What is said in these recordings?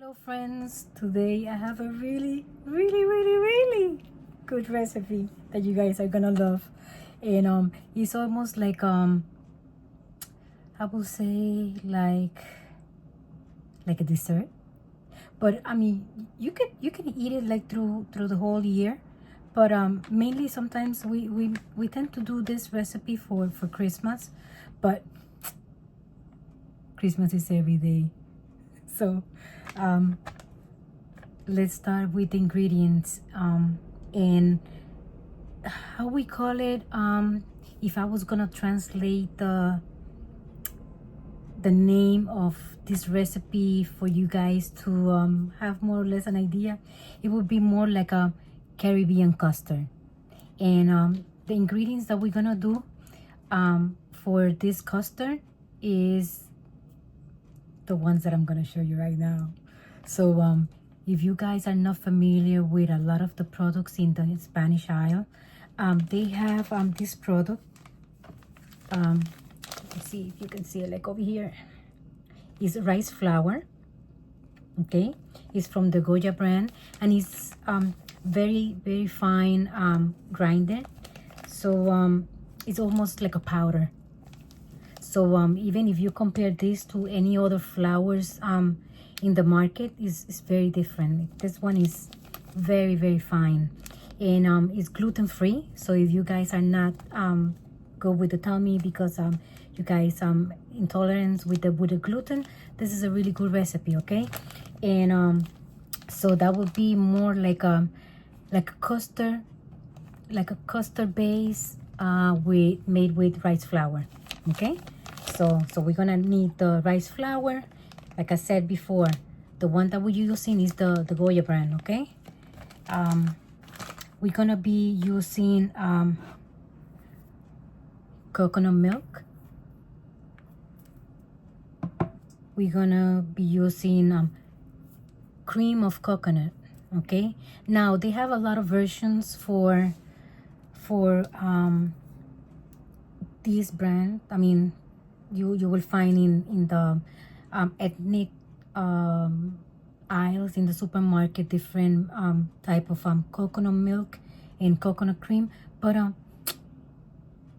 Hello friends, today I have a really good recipe that you guys are gonna love. And it's almost like I will say like a dessert. But I mean you can eat it like through the whole year. But mainly sometimes we tend to do this recipe for Christmas, but Christmas is every day. So let's start with the ingredients and how we call it. If I was gonna translate the name of this recipe for you guys to have more or less an idea, it would be more like a Caribbean custard. And the ingredients that we're gonna do for this custard is the ones that I'm gonna show you right now. So if you guys are not familiar with a lot of the products in the Spanish aisle, they have this product. Let's see if you can see it, like over here is rice flour. Okay, it's from the Goya brand, and it's very fine grinded, so it's almost like a powder. So even if you compare this to any other flours in the market, is very different. This one is very fine, and it's gluten free. So if you guys are not good with the tummy because you guys intolerant with the gluten, this is a really good recipe. Okay, and so that would be more like a custard, base made with rice flour. Okay, so we're gonna need the rice flour. Like I said before, the one that we're using is the Goya brand. Okay, we're gonna be using coconut milk. We're gonna be using cream of coconut. Okay, now they have a lot of versions for this brand. I mean, you will find in the ethnic aisles in the supermarket different type of coconut milk and coconut cream, but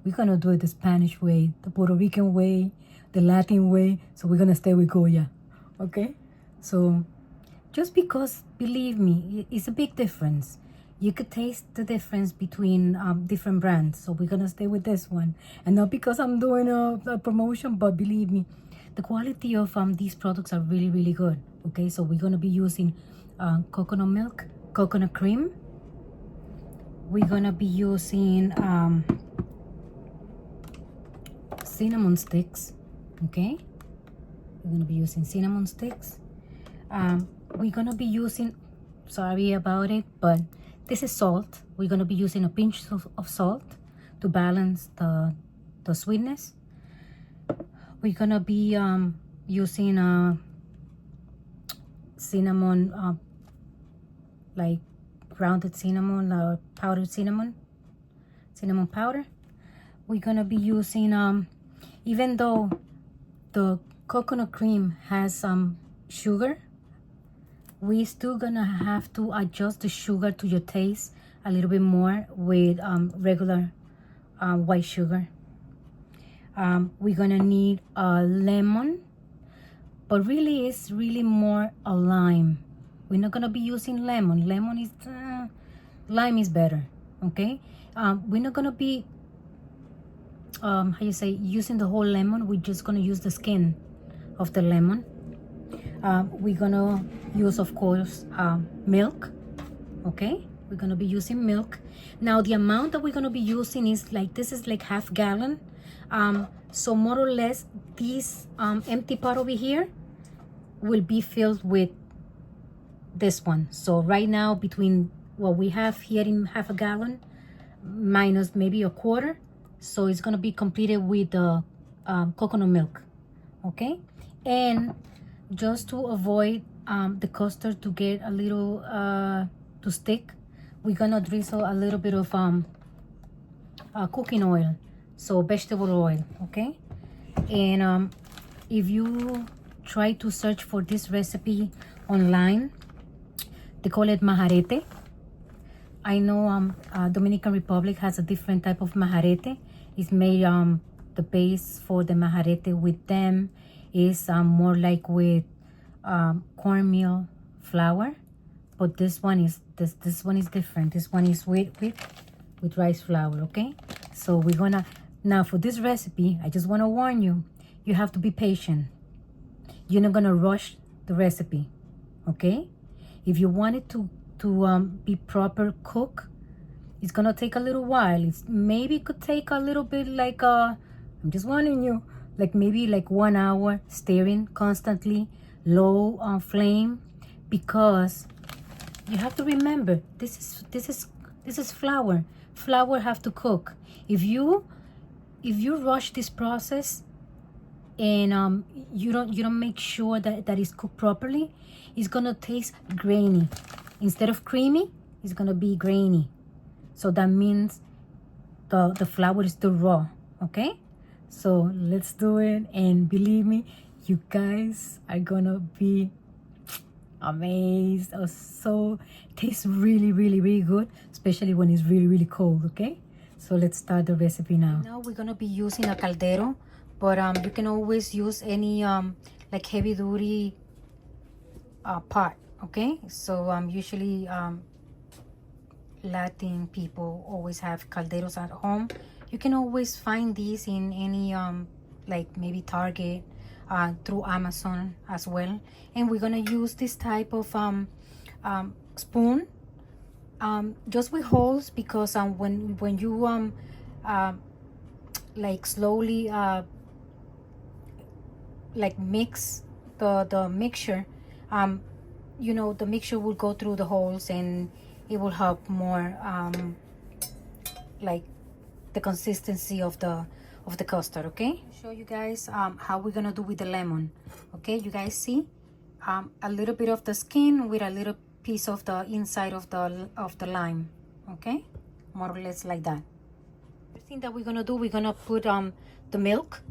we're gonna do it the Spanish way, the Puerto Rican way, the Latin way, so we're gonna stay with Goya. Okay, so just because, believe me, it's a big difference. You could taste the difference between different brands, so we're gonna stay with this one. And not because I'm doing a promotion, but believe me, the quality of these products are really good. Okay, so we're gonna be using coconut milk, coconut cream. We're gonna be using cinnamon sticks. Okay, we're gonna be using cinnamon sticks. We're gonna be using, sorry about it, but this is salt. We're gonna be using a pinch of salt to balance the sweetness. We're gonna be using cinnamon, like grounded cinnamon or powdered cinnamon powder. We're gonna be using even though the coconut cream has some sugar, we still gonna have to adjust the sugar to your taste a little bit more with regular white sugar. We're gonna need a lemon, but really it's really more a lime. We're not gonna be using lemon. Lime is better. Okay, we're not gonna be how you say, using the whole lemon. We're just gonna use the skin of the lemon. We're gonna use, of course, milk. Okay, we're gonna be using milk. Now the amount that we're gonna be using is like, this is like half gallon. So more or less this empty pot over here will be filled with this one. So right now, between what we have here in half a gallon minus maybe a quarter, so it's gonna be completed with the coconut milk. Okay, and just to avoid the custard to get a little to stick, we're gonna drizzle a little bit of cooking oil, so vegetable oil. Okay, and if you try to search for this recipe online. They call it Majarete. I know Dominican Republic has a different type of Majarete. It's made the base for the Majarete with them is more like with cornmeal flour, but this one is this one is different. This one is with rice flour. Okay, so we're gonna now for this recipe. I just want to warn you, you have to be patient. You're not gonna rush the recipe. Okay, if you want it to be proper cook, it's gonna take a little while. It's maybe could take a little bit like I'm just warning you, like maybe like 1 hour stirring constantly, low on flame, because you have to remember this is flour. Flour have to cook. If you rush this process and you don't make sure that it's cooked properly, it's gonna taste grainy. Instead of creamy, it's gonna be grainy. So that means the flour is still raw. Okay, so let's do it, and believe me, you guys are gonna be amazed. So it tastes really good, especially when it's really cold. Okay, so let's start the recipe now. Now we're gonna be using a caldero, but you can always use any like heavy duty pot. Okay, so usually Latin people always have calderos at home. You can always find these in any like maybe Target, through Amazon as well. And we're gonna use this type of spoon, just with holes, because when you like slowly like mix the mixture, you know, the mixture will go through the holes and it will help more like the consistency of the custard. Okay, show you guys how we're gonna do with the lemon. Okay, you guys see a little bit of the skin with a little piece of the inside of the lime. Okay, more or less like that. The thing that we're gonna do, we're gonna put the milk.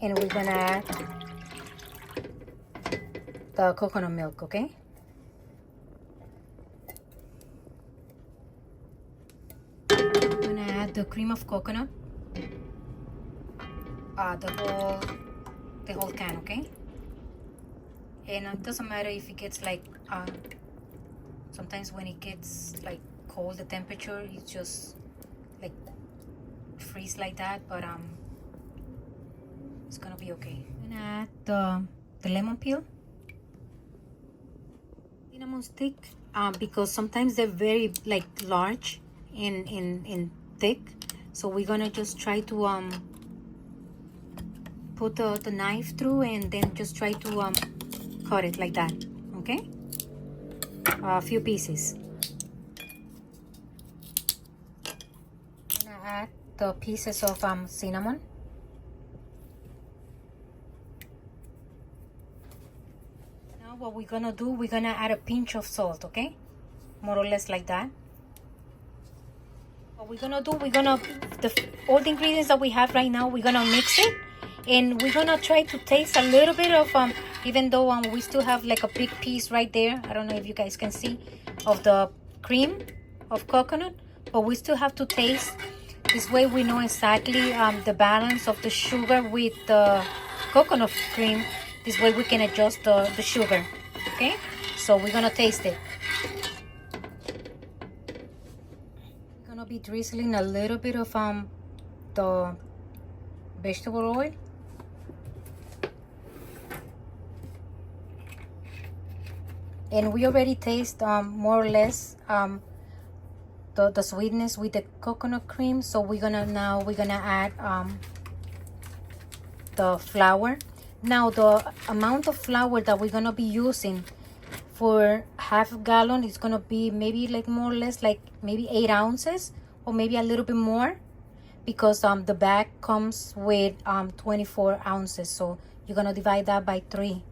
And we're gonna add the coconut milk. Okay, we're gonna add the cream of coconut, the whole can. Okay, and it doesn't matter if it gets like sometimes when it gets like cold, the temperature, it's just like freeze like that, but it's gonna be okay. I'm gonna add the lemon peel, cinnamon stick, because sometimes they're very like large and thick, so we're gonna just try to put the knife through and then just try to cut it like that. Okay, a few pieces. I'm gonna add the pieces of cinnamon. What we're gonna do, we're gonna add a pinch of salt. Okay, more or less like that. What we're gonna do, all the ingredients that we have right now, we're gonna mix it, and we're gonna try to taste a little bit of even though we still have like a big piece right there, I don't know if you guys can see, of the cream of coconut, but we still have to taste. This way we know exactly the balance of the sugar with the coconut cream. This way we can adjust the sugar. Okay, so we're gonna taste it. We're gonna be drizzling a little bit of the vegetable oil. And we already taste more or less the sweetness with the coconut cream. So we're gonna add the flour. Now the amount of flour that we're gonna be using for half a gallon is gonna be maybe like more or less like maybe 8 ounces or maybe a little bit more, because the bag comes with 24 ounces, so you're gonna divide that by 3,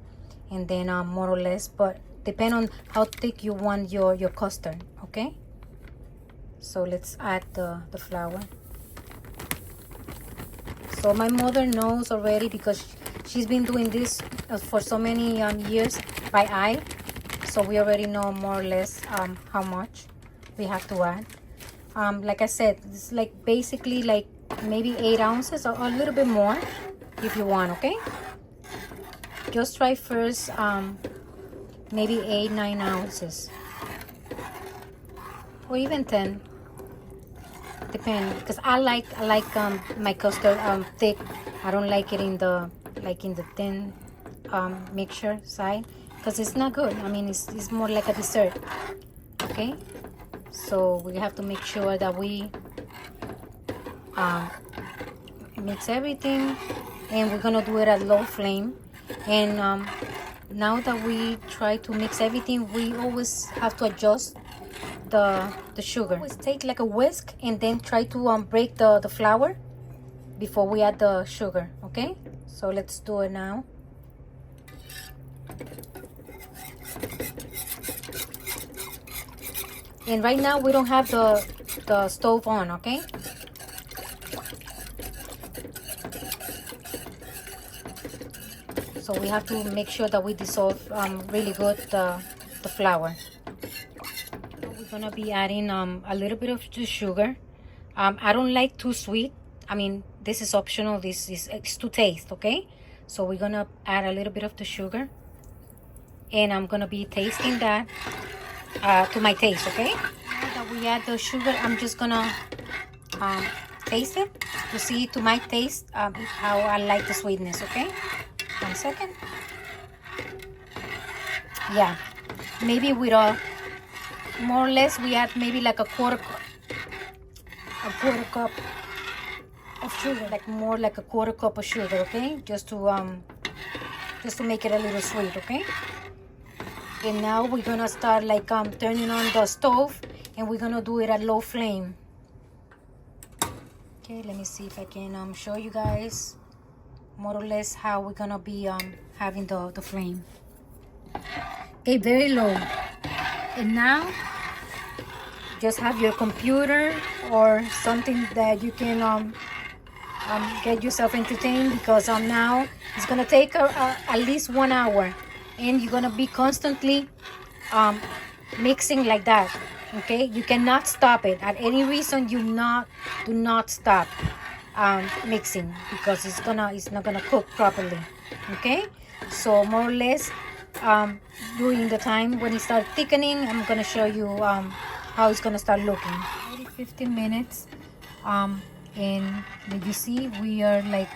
and then more or less, but depend on how thick you want your custard. Okay, so let's add the flour. So my mother knows already because she's been doing this for so many years by eye. So we already know more or less how much we have to add. Like I said, it's like basically like maybe 8 ounces or a little bit more if you want, okay? Just try first maybe 8-9 ounces or even 10. Depend, because I like my custard thick. I don't like it in the thin mixture side, because it's not good. I mean, it's more like a dessert. Okay, so we have to make sure that we mix everything, and we're gonna do it at low flame. And now that we try to mix everything, we always have to adjust the sugar. Always take like a whisk and then try to break the flour before we add the sugar. Okay, so let's do it now. And right now we don't have the stove on. Okay, so we have to make sure that we dissolve really good the flour. We're gonna be adding a little bit of the sugar. I don't like too sweet. I mean, this is optional. This is it's to taste. Okay, so we're gonna add a little bit of the sugar, and I'm gonna be tasting that to my taste. Okay, now that we add the sugar, I'm just gonna taste it to see to my taste how I like the sweetness. Okay, 1 second. Yeah, maybe with more or less we add maybe like a quarter cup of sugar, like more like a quarter cup of sugar. Okay, just to make it a little sweet. Okay, and now we're gonna start like turning on the stove, and we're gonna do it at low flame. Okay, let me see if I can show you guys more or less how we're gonna be having the flame. Okay, very low. And now just have your computer or something that you can get yourself entertained, because now it's gonna take at least 1 hour, and you're gonna be constantly mixing like that. Okay, you cannot stop it at any reason. Do not stop mixing, because it's not gonna cook properly. Okay, so more or less during the time when it starts thickening, I'm gonna show you how it's gonna start looking. Maybe 15 minutes, and you see we are like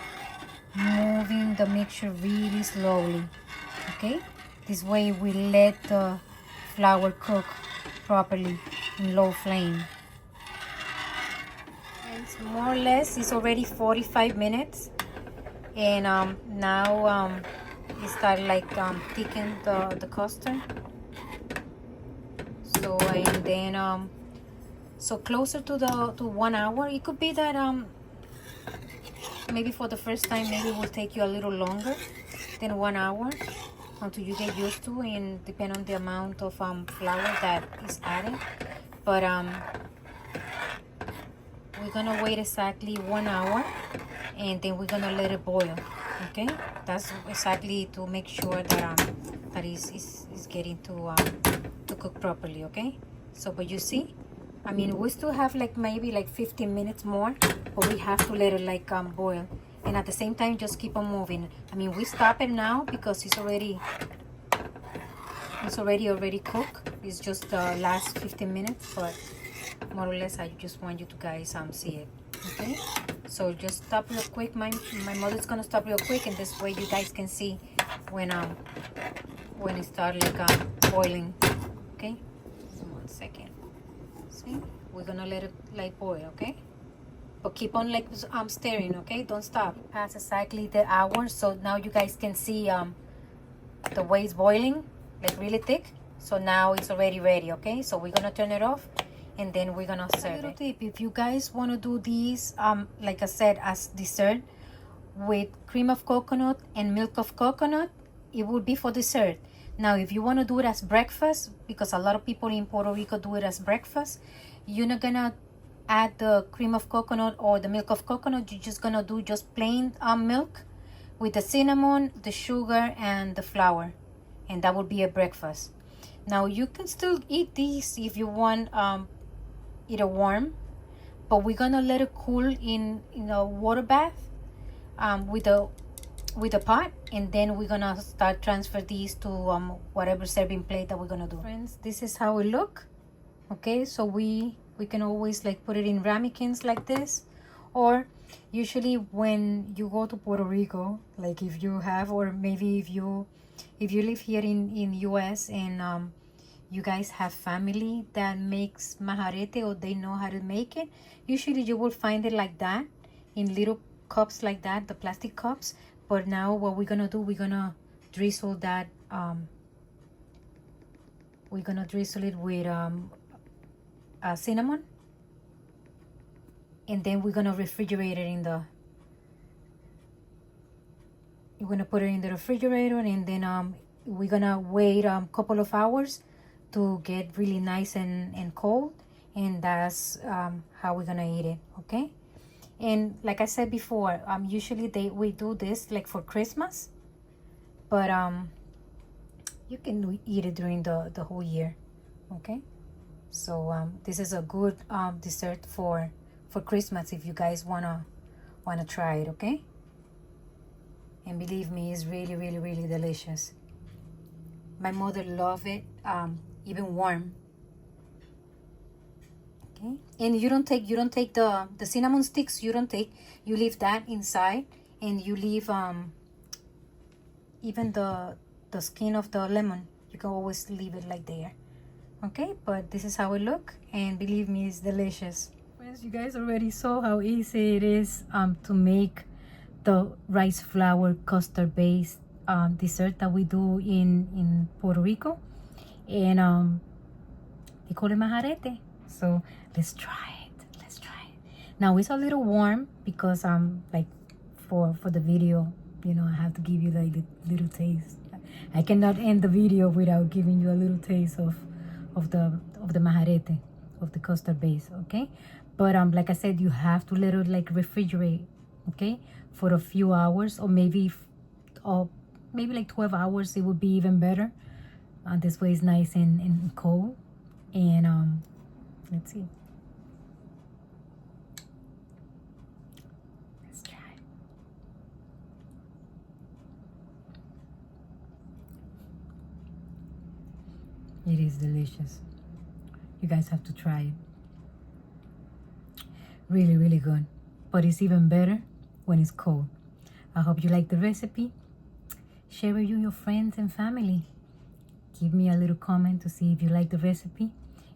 moving the mixture really slowly. Okay, this way we let the flour cook properly in low flame. And more or less it's already 45 minutes, and now it started like thicken the custard. So, and then so closer to 1 hour. It could be that maybe for the first time maybe it will take you a little longer than 1 hour until you get used to, and depend on the amount of flour that is added. But we're gonna wait exactly 1 hour, and then we're gonna let it boil. Okay, that's exactly to make sure that that is getting to cook properly. Okay, so but you see, I mean, we still have like maybe like 15 minutes more, but we have to let it like boil, and at the same time just keep on moving. I mean, we stop it now because it's already cooked. It's just the last 15 minutes, but more or less I just want you to guys see it. Okay, so just stop real quick. My mother's gonna stop real quick, and this way you guys can see when it starts like boiling. Okay, so 1 second. See, we're gonna let it like boil. Okay, but keep on like stirring. Okay, don't stop. Past exactly the hour, so now you guys can see the way it's boiling, like really thick. So now it's already ready. Okay, so we're gonna turn it off, and then we're gonna serve it. Tip: if you guys want to do these like I said as dessert, with cream of coconut and milk of coconut. It will be for dessert. Now, if you want to do it as breakfast, because a lot of people in Puerto Rico do it as breakfast, you're not gonna add the cream of coconut or the milk of coconut. You're just gonna do just plain milk with the cinnamon, the sugar, and the flour, and that will be a breakfast. Now, you can still eat these if you want either warm, but we're gonna let it cool in a water bath with a pot, and then we're gonna start transfer these to whatever serving plate that we're gonna do. Friends, this is how it look. Okay, so we can always like put it in ramekins like this, or usually when you go to Puerto Rico, like if you have, or maybe if you live here in US and you guys have family that makes majarete, or they know how to make it, usually you will find it like that in little cups like that, the plastic cups. But now what we're gonna do, we're gonna drizzle that we're gonna drizzle it with cinnamon, and then we're gonna refrigerate it we're gonna put it in the refrigerator, and then we're gonna wait a couple of hours to get really nice and cold, and that's how we're gonna eat it. Okay, and like I said before, usually we do this like for Christmas, but you can eat it during the whole year. Okay, so this is a good dessert for Christmas if you guys wanna try it. Okay, and believe me, it's really really really delicious. My mother loved it even warm. Okay, and you don't take the cinnamon sticks. You leave that inside, and you leave even the skin of the lemon. You can always leave it like there. Okay, but this is how it look, and believe me, it's delicious. Friends, you guys already saw how easy it is to make the rice flour custard based dessert that we do in Puerto Rico, and they call it majarete. So let's try it. Now it's a little warm because like for the video, I have to give you like a little taste. I cannot end the video without giving you a little taste of the majarete, of the custard base. Okay, but like I said, you have to let it like refrigerate, okay, for a few hours, or maybe like 12 hours. It would be even better. This way is nice and cold. And let's see. Let's try. It is delicious. You guys have to try it. Really, really good. But it's even better when it's cold. I hope you like the recipe. Share it with your friends and family. Give me a little comment to see if you like the recipe.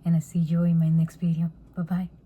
And I'll see you in my next video. Bye-bye.